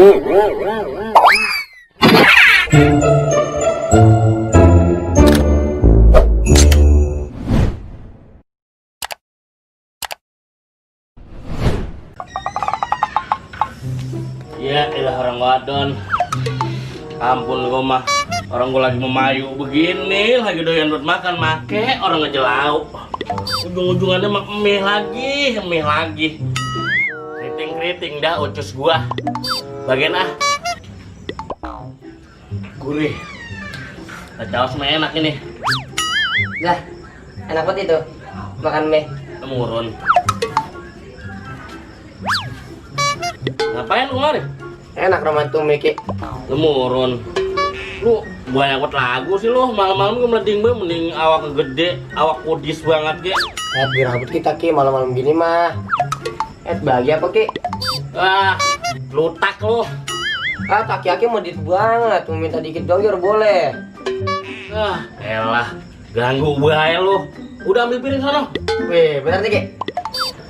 Ya elah orang wadon. Ampun gua mah. Orang gua lagi memayu begini, lagi doyan buat makan, make orang ngejelau. Ujung-ujungannya mah emih lagi. Keriting dah ucus gua. Bagian ah. Gurih. Caos mah enak ini. Lah, enak banget itu. Makan mie. Temurun. Ngapain lu kemarin? Enak romantum mie, Ki. Temurun. Lu banyak banget lagu sih lu. Malam-malam gue meleding banget, mending awak gede, awak kudis banget, Ki. Dirambut kita, Ki, malam-malam gini mah. Bahagia apa, Ki? Ah, lutak lu. Kaki-kaki mau dit banget. Mau minta dikit doang biar boleh. Ah, elah. Ganggu bahaya lu. Udah ambil piring sana. Wih, bener nih, Ki.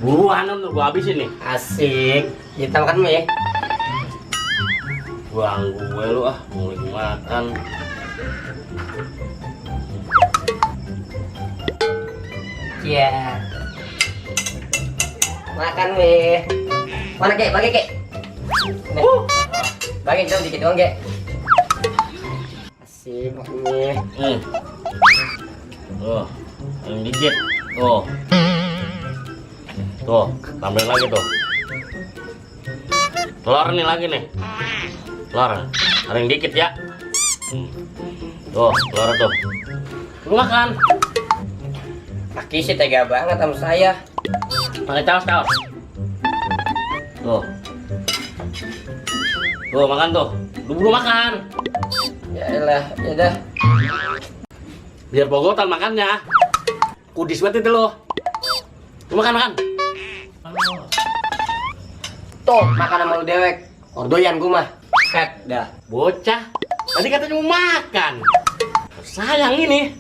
Buruan lu, gua habisin nih. Asik. Kita makan mie. Ganggu gue lu ah, mulai makan. Iya. Makan mie. Mana, Ki? Bagi, Ki. Nih. Bagi dong dikit doang, Ki. Asik makan mie. Tuh, yang dikit. Tuh, tambahin lagi tuh. Telur nih lagi nih. Telur, ada yang dikit ya. Tuh, telur tuh. Lu makan. Kaki sih tega banget sama saya. Pakai caos. Tuh. Tuh, makan tuh. Lu buru makan. Ya elah, ya dah. Biar bogotan makannya. Kudis banget itu lo. Lu makan. Tuh, makan sama lu dewek. Ordoyan gua mah. Set dah. Bocah. Tadi katanya mau makan. Sayang ini.